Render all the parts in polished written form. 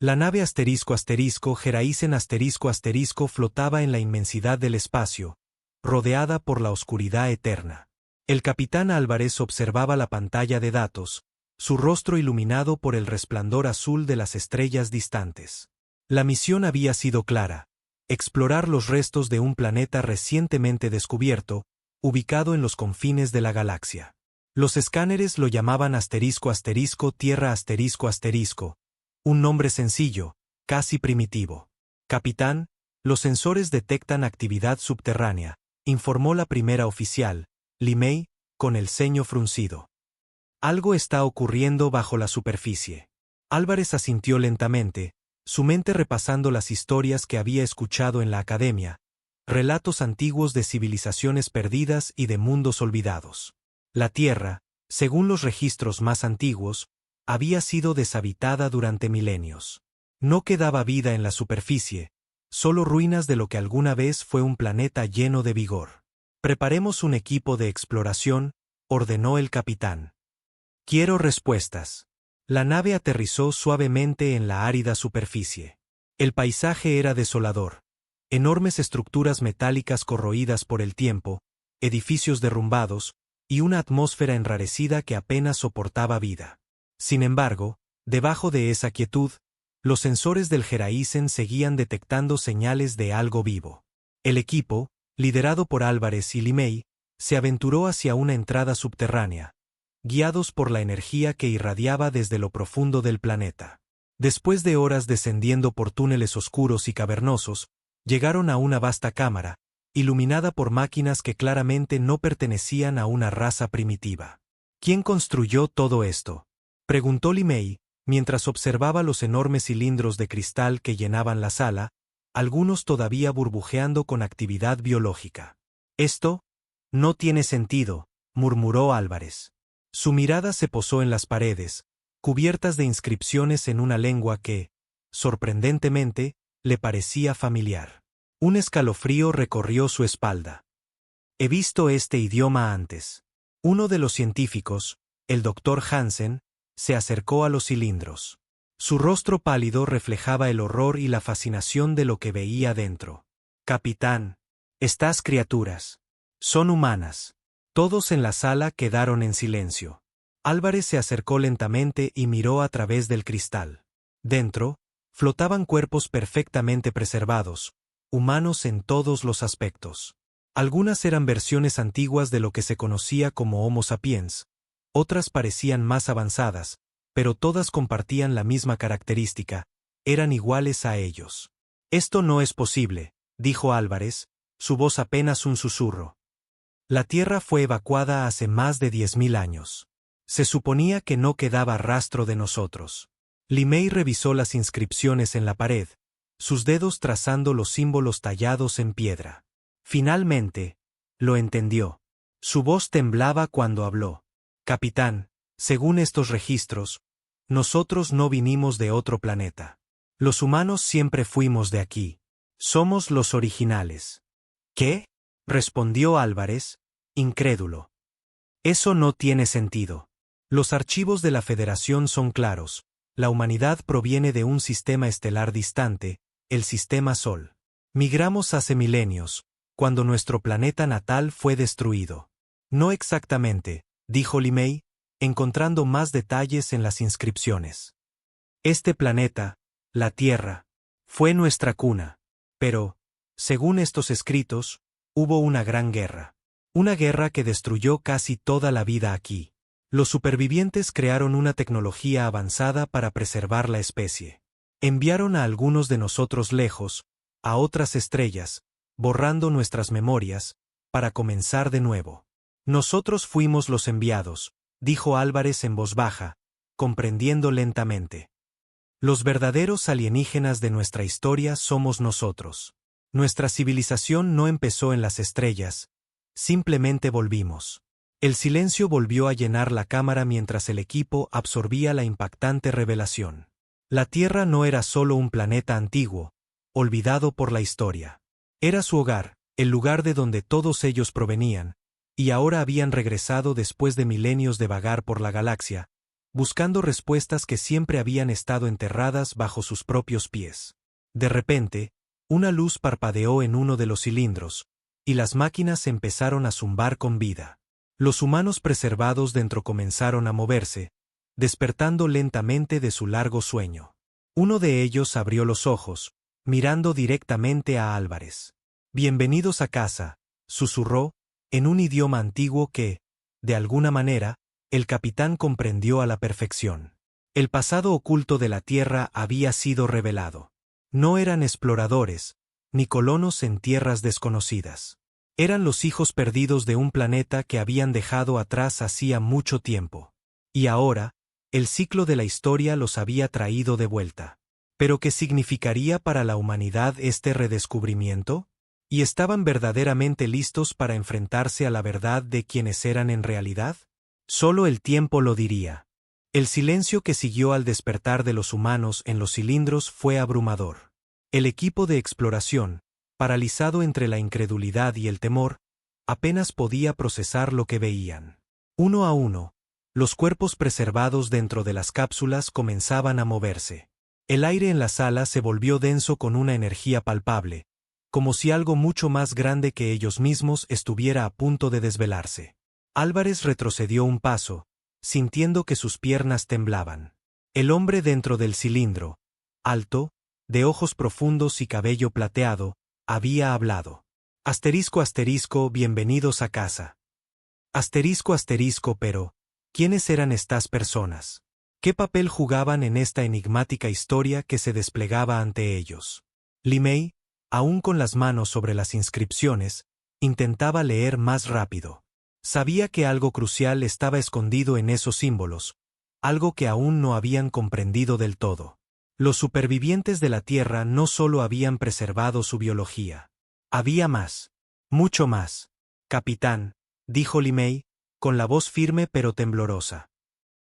La nave **Geraisen** flotaba en la inmensidad del espacio, rodeada por la oscuridad eterna. El capitán Álvarez observaba la pantalla de datos, su rostro iluminado por el resplandor azul de las estrellas distantes. La misión había sido clara: explorar los restos de un planeta recientemente descubierto, ubicado en los confines de la galaxia. Los escáneres lo llamaban **Tierra**, un nombre sencillo, casi primitivo. Capitán, los sensores detectan actividad subterránea, informó la primera oficial, Limei, con el ceño fruncido. Algo está ocurriendo bajo la superficie. Álvarez asintió lentamente, su mente repasando las historias que había escuchado en la academia, relatos antiguos de civilizaciones perdidas y de mundos olvidados. La Tierra, según los registros más antiguos, había sido deshabitada durante milenios. No quedaba vida en la superficie, solo ruinas de lo que alguna vez fue un planeta lleno de vigor. Preparemos un equipo de exploración, ordenó el capitán. Quiero respuestas. La nave aterrizó suavemente en la árida superficie. El paisaje era desolador. Enormes estructuras metálicas corroídas por el tiempo, edificios derrumbados, y una atmósfera enrarecida que apenas soportaba vida. Sin embargo, debajo de esa quietud, los sensores del Geraisen seguían detectando señales de algo vivo. El equipo, liderado por Álvarez y Limei, se aventuró hacia una entrada subterránea, guiados por la energía que irradiaba desde lo profundo del planeta. Después de horas descendiendo por túneles oscuros y cavernosos, llegaron a una vasta cámara, iluminada por máquinas que claramente no pertenecían a una raza primitiva. ¿Quién construyó todo esto?, preguntó Limei, mientras observaba los enormes cilindros de cristal que llenaban la sala, algunos todavía burbujeando con actividad biológica. Esto no tiene sentido, murmuró Álvarez. Su mirada se posó en las paredes, cubiertas de inscripciones en una lengua que, sorprendentemente, le parecía familiar. Un escalofrío recorrió su espalda. He visto este idioma antes. Uno de los científicos, el Dr. Hansen, se acercó a los cilindros. Su rostro pálido reflejaba el horror y la fascinación de lo que veía dentro. Capitán, estas criaturas son humanas. Todos en la sala quedaron en silencio. Álvarez se acercó lentamente y miró a través del cristal. Dentro, flotaban cuerpos perfectamente preservados, humanos en todos los aspectos. Algunas eran versiones antiguas de lo que se conocía como Homo sapiens, otras parecían más avanzadas, pero todas compartían la misma característica: eran iguales a ellos. Esto no es posible, dijo Álvarez, su voz apenas un susurro. La Tierra fue evacuada hace más de 10.000 años. Se suponía que no quedaba rastro de nosotros. Limei revisó las inscripciones en la pared, sus dedos trazando los símbolos tallados en piedra. Finalmente, lo entendió. Su voz temblaba cuando habló. Capitán, según estos registros, nosotros no vinimos de otro planeta. Los humanos siempre fuimos de aquí. Somos los originales. ¿Qué?, respondió Álvarez, incrédulo. Eso no tiene sentido. Los archivos de la Federación son claros. La humanidad proviene de un sistema estelar distante, el Sistema Sol. Migramos hace milenios, cuando nuestro planeta natal fue destruido. No exactamente, dijo Limei, encontrando más detalles en las inscripciones. Este planeta, la Tierra, fue nuestra cuna. Pero, según estos escritos, hubo una gran guerra. Una guerra que destruyó casi toda la vida aquí. Los supervivientes crearon una tecnología avanzada para preservar la especie. Enviaron a algunos de nosotros lejos, a otras estrellas, borrando nuestras memorias, para comenzar de nuevo. Nosotros fuimos los enviados, dijo Álvarez en voz baja, comprendiendo lentamente. Los verdaderos alienígenas de nuestra historia somos nosotros. Nuestra civilización no empezó en las estrellas, simplemente volvimos. El silencio volvió a llenar la cámara mientras el equipo absorbía la impactante revelación. La Tierra no era solo un planeta antiguo, olvidado por la historia. Era su hogar, el lugar de donde todos ellos provenían, y ahora habían regresado después de milenios de vagar por la galaxia, buscando respuestas que siempre habían estado enterradas bajo sus propios pies. De repente, una luz parpadeó en uno de los cilindros, y las máquinas empezaron a zumbar con vida. Los humanos preservados dentro comenzaron a moverse, despertando lentamente de su largo sueño. Uno de ellos abrió los ojos, mirando directamente a Álvarez. «Bienvenidos a casa», susurró, en un idioma antiguo que, de alguna manera, el capitán comprendió a la perfección. El pasado oculto de la Tierra había sido revelado. No eran exploradores, ni colonos en tierras desconocidas. Eran los hijos perdidos de un planeta que habían dejado atrás hacía mucho tiempo. Y ahora, el ciclo de la historia los había traído de vuelta. ¿Pero qué significaría para la humanidad este redescubrimiento? ¿Y estaban verdaderamente listos para enfrentarse a la verdad de quienes eran en realidad? Solo el tiempo lo diría. El silencio que siguió al despertar de los humanos en los cilindros fue abrumador. El equipo de exploración, paralizado entre la incredulidad y el temor, apenas podía procesar lo que veían. Uno a uno, los cuerpos preservados dentro de las cápsulas comenzaban a moverse. El aire en la sala se volvió denso con una energía palpable, como si algo mucho más grande que ellos mismos estuviera a punto de desvelarse. Álvarez retrocedió un paso, sintiendo que sus piernas temblaban. El hombre dentro del cilindro, alto, de ojos profundos y cabello plateado, había hablado. Asterisco asterisco, bienvenidos a casa. Asterisco asterisco, pero, ¿quiénes eran estas personas? ¿Qué papel jugaban en esta enigmática historia que se desplegaba ante ellos? Limei, aún con las manos sobre las inscripciones, intentaba leer más rápido. Sabía que algo crucial estaba escondido en esos símbolos, algo que aún no habían comprendido del todo. Los supervivientes de la Tierra no solo habían preservado su biología. Había más. Mucho más. Capitán, dijo Limei, con la voz firme pero temblorosa.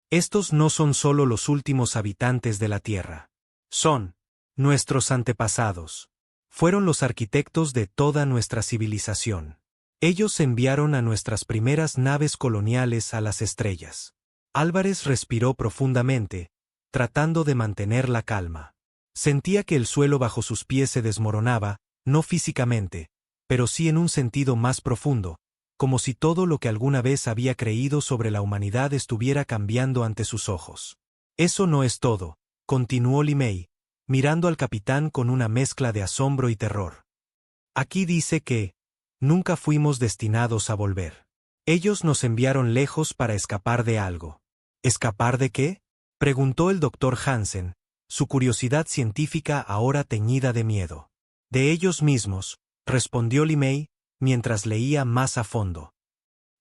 Estos no son solo los últimos habitantes de la Tierra. Son nuestros antepasados. Fueron los arquitectos de toda nuestra civilización. Ellos enviaron a nuestras primeras naves coloniales a las estrellas. Álvarez respiró profundamente, tratando de mantener la calma. Sentía que el suelo bajo sus pies se desmoronaba, no físicamente, pero sí en un sentido más profundo, como si todo lo que alguna vez había creído sobre la humanidad estuviera cambiando ante sus ojos. Eso no es todo, continuó Limei, mirando al capitán con una mezcla de asombro y terror. Aquí dice que nunca fuimos destinados a volver. Ellos nos enviaron lejos para escapar de algo. ¿Escapar de qué?, preguntó el doctor Hansen, su curiosidad científica ahora teñida de miedo. De ellos mismos, respondió Limei, mientras leía más a fondo.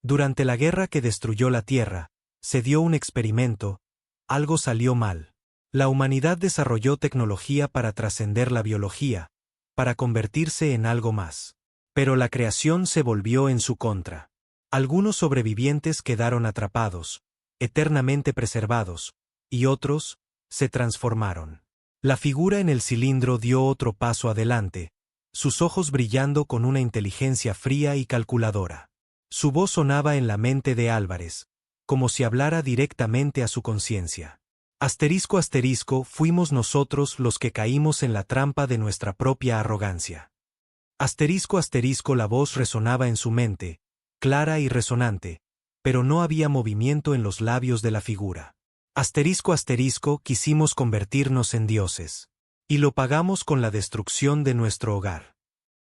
Durante la guerra que destruyó la Tierra, se dio un experimento, algo salió mal. La humanidad desarrolló tecnología para trascender la biología, para convertirse en algo más. Pero la creación se volvió en su contra. Algunos sobrevivientes quedaron atrapados, eternamente preservados, y otros se transformaron. La figura en el cilindro dio otro paso adelante, sus ojos brillando con una inteligencia fría y calculadora. Su voz sonaba en la mente de Álvarez, como si hablara directamente a su conciencia. Asterisco asterisco, fuimos nosotros los que caímos en la trampa de nuestra propia arrogancia. Asterisco asterisco, la voz resonaba en su mente, clara y resonante, pero no había movimiento en los labios de la figura. Asterisco asterisco, quisimos convertirnos en dioses. Y lo pagamos con la destrucción de nuestro hogar.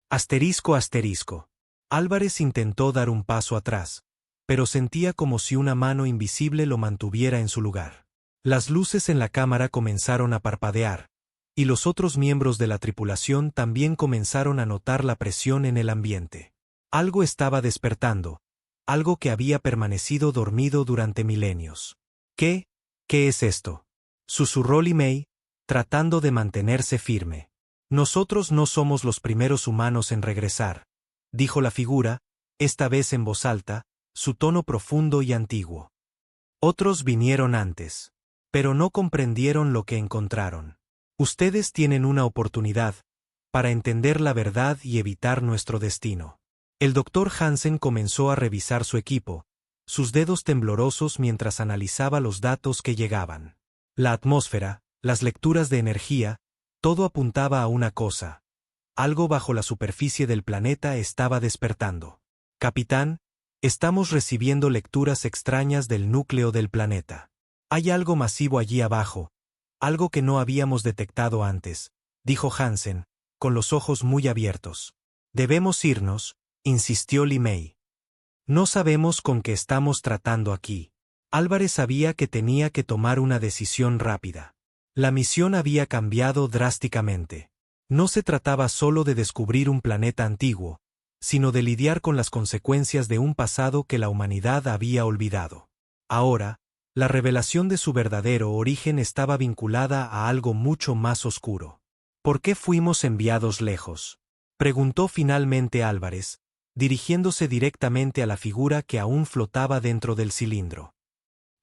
Asterisco asterisco. Álvarez intentó dar un paso atrás, pero sentía como si una mano invisible lo mantuviera en su lugar. Las luces en la cámara comenzaron a parpadear, y los otros miembros de la tripulación también comenzaron a notar la presión en el ambiente. Algo estaba despertando, algo que había permanecido dormido durante milenios. ¿Qué es esto?, susurró Limei, tratando de mantenerse firme. Nosotros no somos los primeros humanos en regresar, dijo la figura, esta vez en voz alta, su tono profundo y antiguo. Otros vinieron antes, pero no comprendieron lo que encontraron. Ustedes tienen una oportunidad para entender la verdad y evitar nuestro destino. El doctor Hansen comenzó a revisar su equipo, sus dedos temblorosos mientras analizaba los datos que llegaban. La atmósfera, las lecturas de energía, todo apuntaba a una cosa. Algo bajo la superficie del planeta estaba despertando. Capitán, estamos recibiendo lecturas extrañas del núcleo del planeta. Hay algo masivo allí abajo, algo que no habíamos detectado antes, dijo Hansen, con los ojos muy abiertos. Debemos irnos, insistió Li Mei. No sabemos con qué estamos tratando aquí. Álvarez sabía que tenía que tomar una decisión rápida. La misión había cambiado drásticamente. No se trataba solo de descubrir un planeta antiguo, sino de lidiar con las consecuencias de un pasado que la humanidad había olvidado. Ahora, la revelación de su verdadero origen estaba vinculada a algo mucho más oscuro. ¿Por qué fuimos enviados lejos?, preguntó finalmente Álvarez, dirigiéndose directamente a la figura que aún flotaba dentro del cilindro.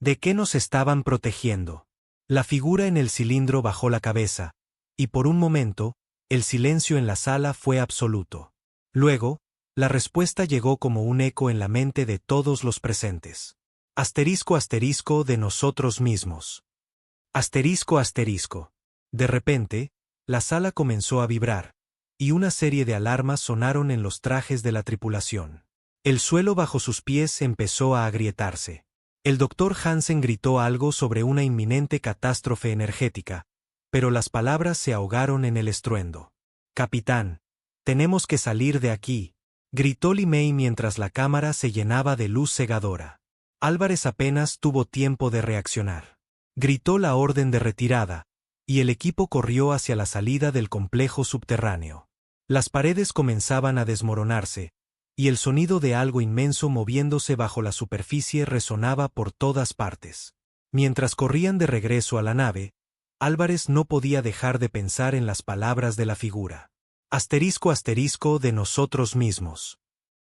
¿De qué nos estaban protegiendo? La figura en el cilindro bajó la cabeza, y por un momento, el silencio en la sala fue absoluto. Luego, la respuesta llegó como un eco en la mente de todos los presentes. Asterisco asterisco de nosotros mismos. Asterisco asterisco. De repente, la sala comenzó a vibrar, y una serie de alarmas sonaron en los trajes de la tripulación. El suelo bajo sus pies empezó a agrietarse. El doctor Hansen gritó algo sobre una inminente catástrofe energética, pero las palabras se ahogaron en el estruendo. «Capitán, tenemos que salir de aquí», gritó Li Mei mientras la cámara se llenaba de luz cegadora. Álvarez apenas tuvo tiempo de reaccionar. Gritó la orden de retirada, y el equipo corrió hacia la salida del complejo subterráneo. Las paredes comenzaban a desmoronarse, y el sonido de algo inmenso moviéndose bajo la superficie resonaba por todas partes. Mientras corrían de regreso a la nave, Álvarez no podía dejar de pensar en las palabras de la figura. Asterisco asterisco de nosotros mismos.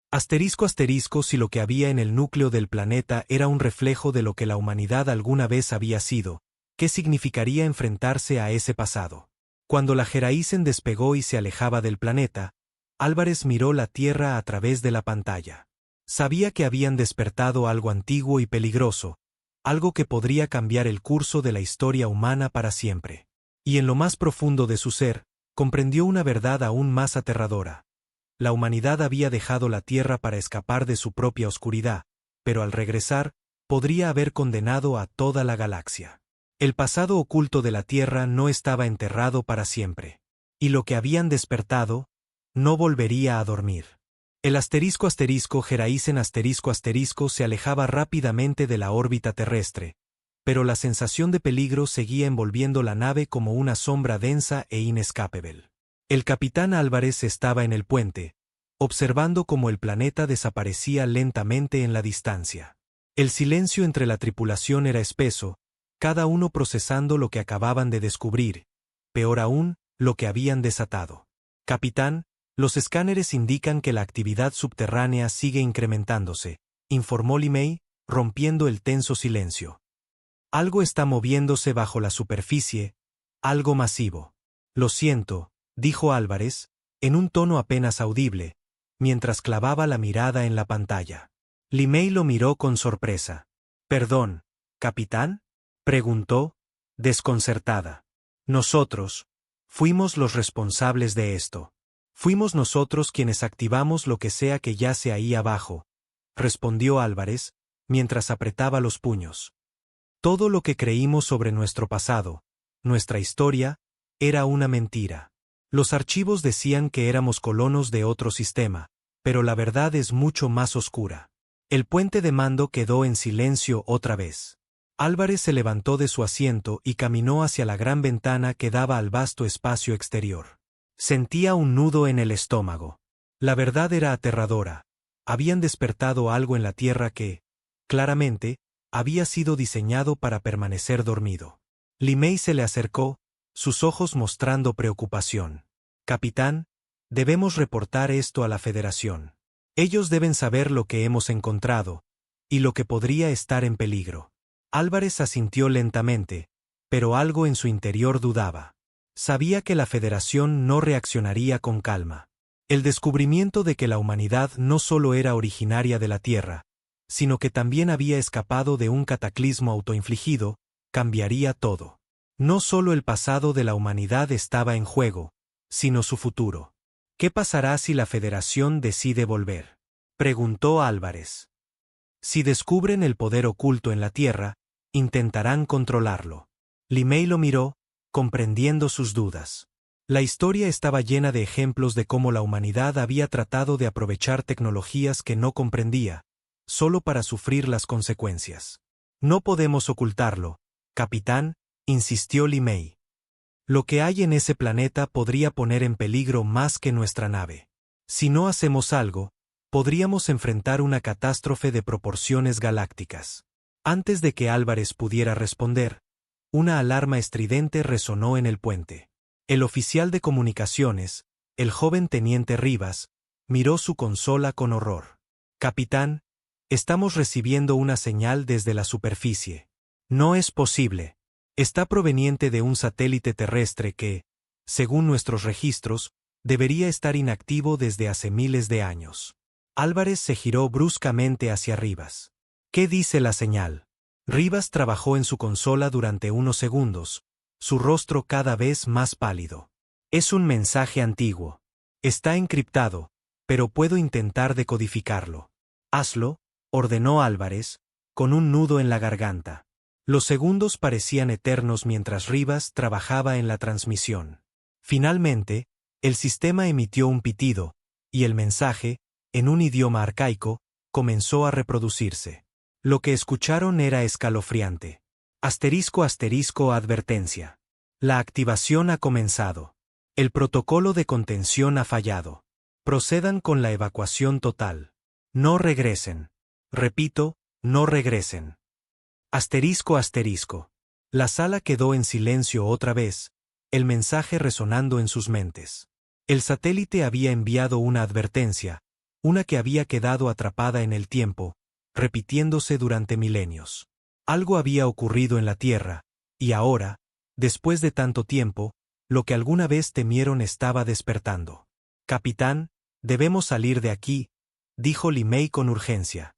Asterisco asterisco si lo que había en el núcleo del planeta era un reflejo de lo que la humanidad alguna vez había sido, ¿qué significaría enfrentarse a ese pasado? Cuando la Geraisen despegó y se alejaba del planeta, Álvarez miró la Tierra a través de la pantalla. Sabía que habían despertado algo antiguo y peligroso, algo que podría cambiar el curso de la historia humana para siempre. Y en lo más profundo de su ser, comprendió una verdad aún más aterradora. La humanidad había dejado la Tierra para escapar de su propia oscuridad, pero al regresar, podría haber condenado a toda la galaxia. El pasado oculto de la Tierra no estaba enterrado para siempre. Y lo que habían despertado, no volvería a dormir. El asterisco asterisco Geraisen asterisco asterisco se alejaba rápidamente de la órbita terrestre, pero la sensación de peligro seguía envolviendo la nave como una sombra densa e inescapable. El capitán Álvarez estaba en el puente, observando cómo el planeta desaparecía lentamente en la distancia. El silencio entre la tripulación era espeso, cada uno procesando lo que acababan de descubrir, peor aún, lo que habían desatado. «Capitán, los escáneres indican que la actividad subterránea sigue incrementándose», informó Li Mei, rompiendo el tenso silencio. «Algo está moviéndose bajo la superficie, algo masivo». «Lo siento», dijo Álvarez, en un tono apenas audible, mientras clavaba la mirada en la pantalla. Li Mei lo miró con sorpresa. «Perdón, ¿capitán?», preguntó, desconcertada. «Nosotros fuimos los responsables de esto. Fuimos nosotros quienes activamos lo que sea que yace ahí abajo», respondió Álvarez, mientras apretaba los puños. «Todo lo que creímos sobre nuestro pasado, nuestra historia, era una mentira. Los archivos decían que éramos colonos de otro sistema, pero la verdad es mucho más oscura». El puente de mando quedó en silencio otra vez. Álvarez se levantó de su asiento y caminó hacia la gran ventana que daba al vasto espacio exterior. Sentía un nudo en el estómago. La verdad era aterradora. Habían despertado algo en la Tierra que, claramente, había sido diseñado para permanecer dormido. Li Mei se le acercó, sus ojos mostrando preocupación. «Capitán, debemos reportar esto a la Federación. Ellos deben saber lo que hemos encontrado, y lo que podría estar en peligro». Álvarez asintió lentamente, pero algo en su interior dudaba. Sabía que la Federación no reaccionaría con calma. El descubrimiento de que la humanidad no solo era originaria de la Tierra, sino que también había escapado de un cataclismo autoinfligido, cambiaría todo. No solo el pasado de la humanidad estaba en juego, sino su futuro. ¿Qué pasará si la Federación decide volver?, preguntó Álvarez. Si descubren el poder oculto en la Tierra, intentarán controlarlo. Limei lo miró, comprendiendo sus dudas. La historia estaba llena de ejemplos de cómo la humanidad había tratado de aprovechar tecnologías que no comprendía, solo para sufrir las consecuencias. No podemos ocultarlo, capitán, insistió Limei. Lo que hay en ese planeta podría poner en peligro más que nuestra nave. Si no hacemos algo, podríamos enfrentar una catástrofe de proporciones galácticas. Antes de que Álvarez pudiera responder, una alarma estridente resonó en el puente. El oficial de comunicaciones, el joven teniente Rivas, miró su consola con horror. Capitán, estamos recibiendo una señal desde la superficie. No es posible. Está proveniente de un satélite terrestre que, según nuestros registros, debería estar inactivo desde hace miles de años. Álvarez se giró bruscamente hacia Rivas. ¿Qué dice la señal? Rivas trabajó en su consola durante unos segundos, su rostro cada vez más pálido. Es un mensaje antiguo. Está encriptado, pero puedo intentar decodificarlo. Hazlo, ordenó Álvarez, con un nudo en la garganta. Los segundos parecían eternos mientras Rivas trabajaba en la transmisión. Finalmente, el sistema emitió un pitido, y el mensaje, en un idioma arcaico, comenzó a reproducirse. Lo que escucharon era escalofriante. Advertencia. La activación ha comenzado. El protocolo de contención ha fallado. Procedan con la evacuación total. No regresen. Repito, no regresen. La sala quedó en silencio otra vez, el mensaje resonando en sus mentes. El satélite había enviado una advertencia, una que había quedado atrapada en el tiempo, repitiéndose durante milenios. Algo había ocurrido en la Tierra, y ahora, después de tanto tiempo, lo que alguna vez temieron estaba despertando. Capitán, debemos salir de aquí, dijo Limei con urgencia.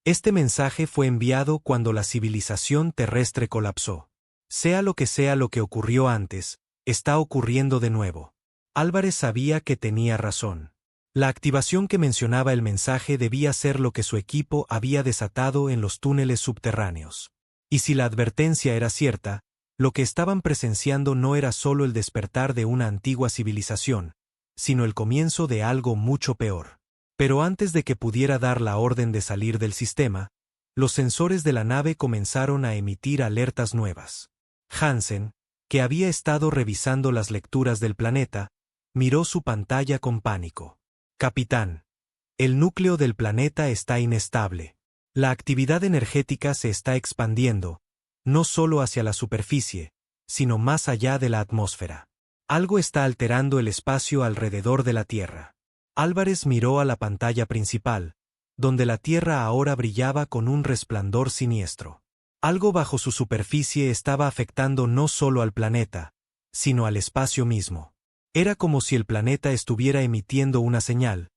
Este mensaje fue enviado cuando la civilización terrestre colapsó. Sea lo que ocurrió antes, está ocurriendo de nuevo. Álvarez sabía que tenía razón. La activación que mencionaba el mensaje debía ser lo que su equipo había desatado en los túneles subterráneos. Y si la advertencia era cierta, lo que estaban presenciando no era solo el despertar de una antigua civilización, sino el comienzo de algo mucho peor. Pero antes de que pudiera dar la orden de salir del sistema, los sensores de la nave comenzaron a emitir alertas nuevas. Hansen, que había estado revisando las lecturas del planeta, miró su pantalla con pánico. Capitán, el núcleo del planeta está inestable. La actividad energética se está expandiendo, no solo hacia la superficie, sino más allá de la atmósfera. Algo está alterando el espacio alrededor de la Tierra. Álvarez miró a la pantalla principal, donde la Tierra ahora brillaba con un resplandor siniestro. Algo bajo su superficie estaba afectando no solo al planeta, sino al espacio mismo. Era como si el planeta estuviera emitiendo una señal,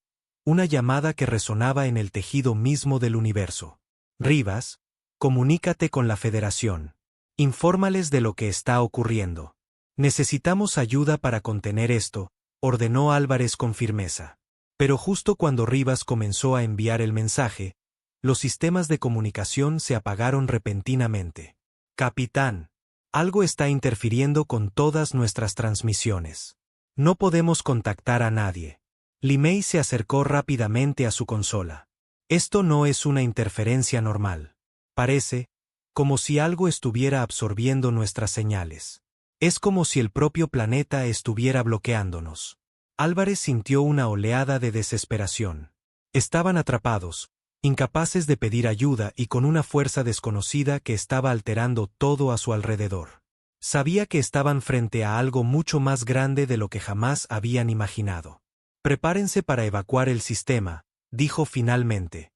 una llamada que resonaba en el tejido mismo del universo. Rivas, comunícate con la Federación. Infórmales de lo que está ocurriendo. Necesitamos ayuda para contener esto, ordenó Álvarez con firmeza. Pero justo cuando Rivas comenzó a enviar el mensaje, los sistemas de comunicación se apagaron repentinamente. Capitán, algo está interfiriendo con todas nuestras transmisiones. No podemos contactar a nadie. Limei se acercó rápidamente a su consola. Esto no es una interferencia normal. Parece como si algo estuviera absorbiendo nuestras señales. Es como si el propio planeta estuviera bloqueándonos. Álvarez sintió una oleada de desesperación. Estaban atrapados, incapaces de pedir ayuda y con una fuerza desconocida que estaba alterando todo a su alrededor. Sabía que estaban frente a algo mucho más grande de lo que jamás habían imaginado. Prepárense para evacuar el sistema, dijo finalmente.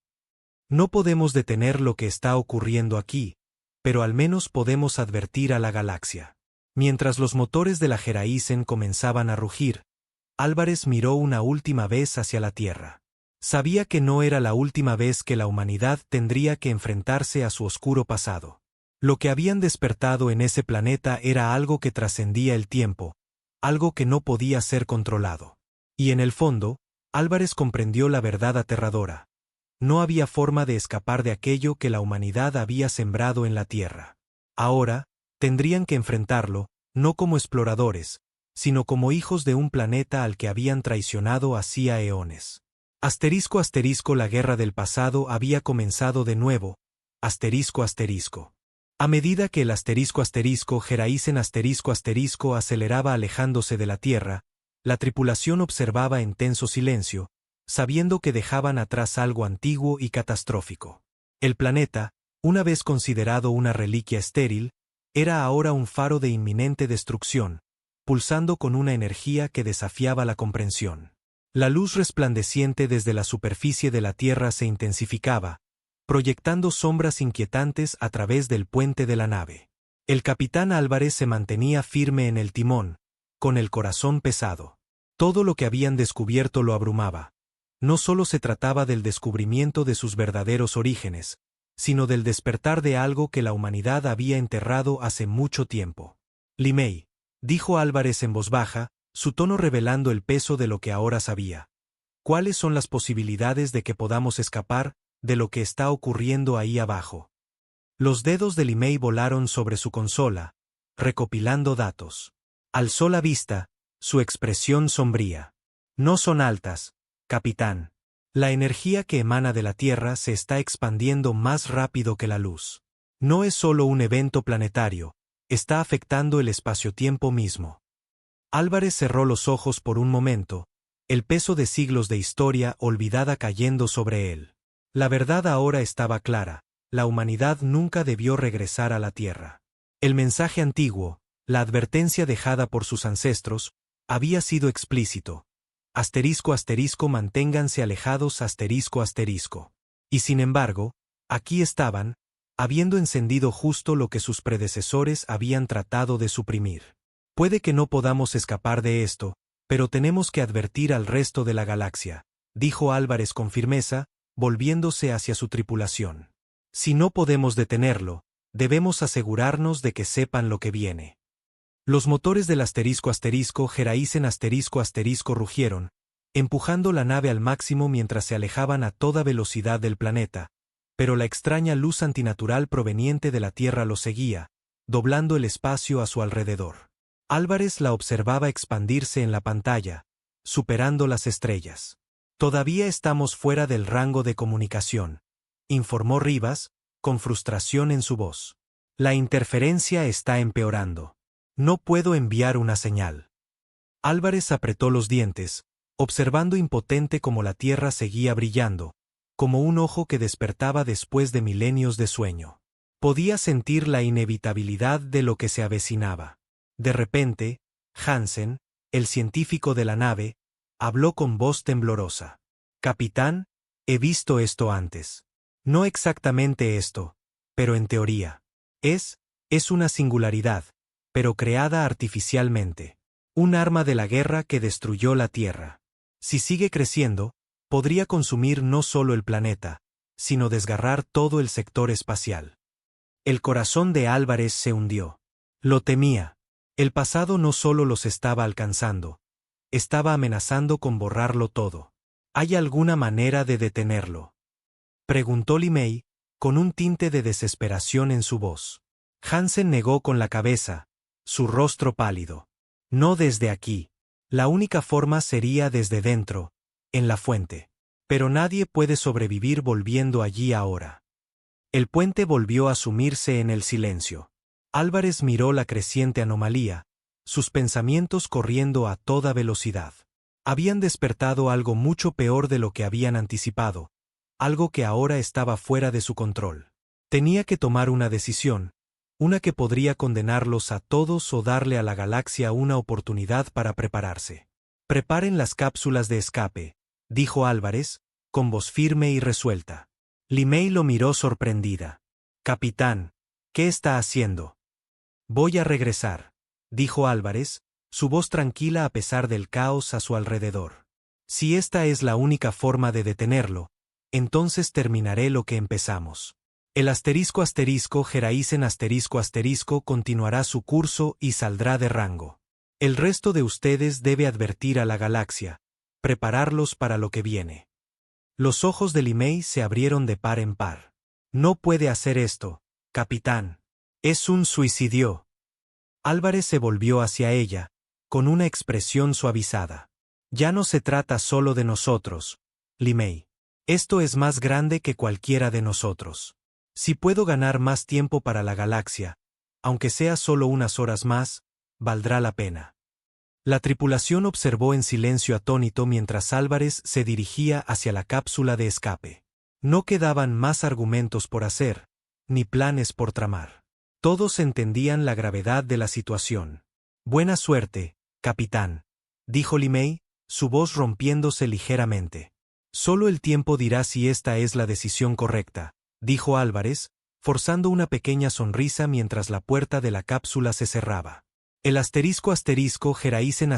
No podemos detener lo que está ocurriendo aquí, pero al menos podemos advertir a la galaxia. Mientras los motores de la Geraisen comenzaban a rugir, Álvarez miró una última vez hacia la Tierra. Sabía que no era la última vez que la humanidad tendría que enfrentarse a su oscuro pasado. Lo que habían despertado en ese planeta era algo que trascendía el tiempo, algo que no podía ser controlado. Y en el fondo, Álvarez comprendió la verdad aterradora. No había forma de escapar de aquello que la humanidad había sembrado en la Tierra. Ahora, tendrían que enfrentarlo, no como exploradores, sino como hijos de un planeta al que habían traicionado hacía eones. La guerra del pasado había comenzado de nuevo. A medida que el Geraisen aceleraba alejándose de la Tierra, la tripulación observaba en tenso silencio, sabiendo que dejaban atrás algo antiguo y catastrófico. El planeta, una vez considerado una reliquia estéril, era ahora un faro de inminente destrucción, pulsando con una energía que desafiaba la comprensión. La luz resplandeciente desde la superficie de la Tierra se intensificaba, proyectando sombras inquietantes a través del puente de la nave. El capitán Álvarez se mantenía firme en el timón, con el corazón pesado. Todo lo que habían descubierto lo abrumaba. No solo se trataba del descubrimiento de sus verdaderos orígenes, sino del despertar de algo que la humanidad había enterrado hace mucho tiempo. Limei, dijo Álvarez en voz baja, su tono revelando el peso de lo que ahora sabía. ¿Cuáles son las posibilidades de que podamos escapar de lo que está ocurriendo ahí abajo? Los dedos de Limei volaron sobre su consola, recopilando datos. Alzó la vista, su expresión sombría. No son altas, capitán. La energía que emana de la Tierra se está expandiendo más rápido que la luz. No es solo un evento planetario, está afectando el espacio-tiempo mismo. Álvarez cerró los ojos por un momento, el peso de siglos de historia olvidada cayendo sobre él. La verdad ahora estaba clara, la humanidad nunca debió regresar a la Tierra. El mensaje antiguo, la advertencia dejada por sus ancestros, había sido explícito. Manténganse alejados. Y sin embargo, aquí estaban, habiendo encendido justo lo que sus predecesores habían tratado de suprimir. Puede que no podamos escapar de esto, pero tenemos que advertir al resto de la galaxia, dijo Álvarez con firmeza, volviéndose hacia su tripulación. Si no podemos detenerlo, debemos asegurarnos de que sepan lo que viene. Los motores del Geraisen rugieron, empujando la nave al máximo mientras se alejaban a toda velocidad del planeta, pero la extraña luz antinatural proveniente de la Tierra los seguía, doblando el espacio a su alrededor. Álvarez la observaba expandirse en la pantalla, superando las estrellas. Todavía estamos fuera del rango de comunicación, informó Rivas, con frustración en su voz. La interferencia está empeorando. No puedo enviar una señal. Álvarez apretó los dientes, observando impotente cómo la Tierra seguía brillando, como un ojo que despertaba después de milenios de sueño. Podía sentir la inevitabilidad de lo que se avecinaba. De repente, Hansen, el científico de la nave, habló con voz temblorosa. «Capitán, he visto esto antes. No exactamente esto, pero en teoría. Es una singularidad, pero creada artificialmente. Un arma de la guerra que destruyó la Tierra. Si sigue creciendo, podría consumir no solo el planeta, sino desgarrar todo el sector espacial». El corazón de Álvarez se hundió. Lo temía. El pasado no solo los estaba alcanzando, estaba amenazando con borrarlo todo. ¿Hay alguna manera de detenerlo?, preguntó Limei, con un tinte de desesperación en su voz. Hansen negó con la cabeza, su rostro pálido. No desde aquí. La única forma sería desde dentro, en la fuente. Pero nadie puede sobrevivir volviendo allí ahora. El puente volvió a sumirse en el silencio. Álvarez miró la creciente anomalía, sus pensamientos corriendo a toda velocidad. Habían despertado algo mucho peor de lo que habían anticipado, algo que ahora estaba fuera de su control. Tenía que tomar una decisión, una que podría condenarlos a todos o darle a la galaxia una oportunidad para prepararse. «Preparen las cápsulas de escape», dijo Álvarez, con voz firme y resuelta. Limei lo miró sorprendida. «Capitán, ¿qué está haciendo?». «Voy a regresar», dijo Álvarez, su voz tranquila a pesar del caos a su alrededor. Si esta es la única forma de detenerlo, entonces terminaré lo que empezamos. El **Geraisen continuará su curso y saldrá de rango. El resto de ustedes debe advertir a la galaxia, prepararlos para lo que viene. Los ojos de Limei se abrieron de par en par. No puede hacer esto, capitán. Es un suicidio. Álvarez se volvió hacia ella, con una expresión suavizada. Ya no se trata solo de nosotros, Limei. Esto es más grande que cualquiera de nosotros. Si puedo ganar más tiempo para la galaxia, aunque sea solo unas horas más, valdrá la pena. La tripulación observó en silencio atónito mientras Álvarez se dirigía hacia la cápsula de escape. No quedaban más argumentos por hacer, ni planes por tramar. Todos entendían la gravedad de la situación. Buena suerte, capitán, dijo Limei, su voz rompiéndose ligeramente. Solo el tiempo dirá si esta es la decisión correcta, dijo Álvarez, forzando una pequeña sonrisa mientras la puerta de la cápsula se cerraba. El Geraisen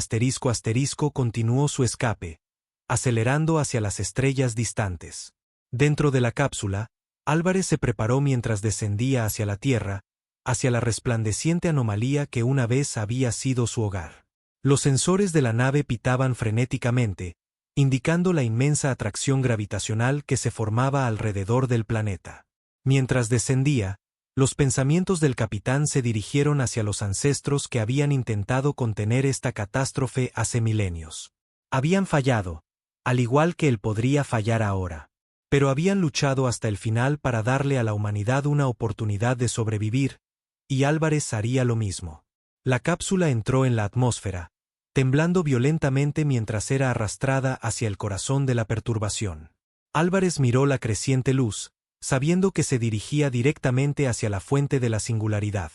continuó su escape, acelerando hacia las estrellas distantes. Dentro de la cápsula, Álvarez se preparó mientras descendía hacia la Tierra, hacia la resplandeciente anomalía que una vez había sido su hogar. Los sensores de la nave pitaban frenéticamente, indicando la inmensa atracción gravitacional que se formaba alrededor del planeta. Mientras descendía, los pensamientos del capitán se dirigieron hacia los ancestros que habían intentado contener esta catástrofe hace milenios. Habían fallado, al igual que él podría fallar ahora. Pero habían luchado hasta el final para darle a la humanidad una oportunidad de sobrevivir, y Álvarez haría lo mismo. La cápsula entró en la atmósfera, temblando violentamente mientras era arrastrada hacia el corazón de la perturbación. Álvarez miró la creciente luz, sabiendo que se dirigía directamente hacia la fuente de la singularidad,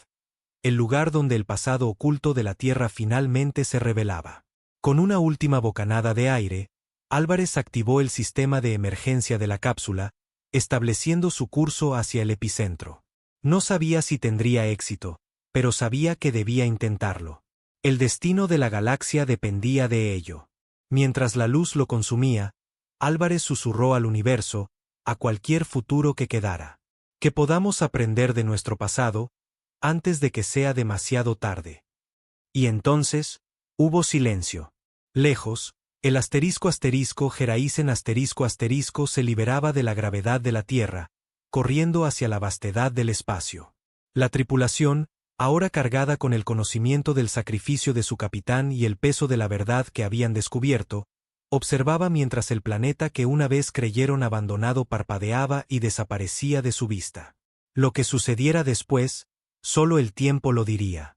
el lugar donde el pasado oculto de la Tierra finalmente se revelaba. Con una última bocanada de aire, Álvarez activó el sistema de emergencia de la cápsula, estableciendo su curso hacia el epicentro. No sabía si tendría éxito, pero sabía que debía intentarlo. El destino de la galaxia dependía de ello. Mientras la luz lo consumía, Álvarez susurró al universo, a cualquier futuro que quedara. Que podamos aprender de nuestro pasado, antes de que sea demasiado tarde. Y entonces, hubo silencio. Lejos, el Geraisen se liberaba de la gravedad de la Tierra, corriendo hacia la vastedad del espacio. La tripulación, ahora cargada con el conocimiento del sacrificio de su capitán y el peso de la verdad que habían descubierto, observaba mientras el planeta que una vez creyeron abandonado parpadeaba y desaparecía de su vista. Lo que sucediera después, solo el tiempo lo diría.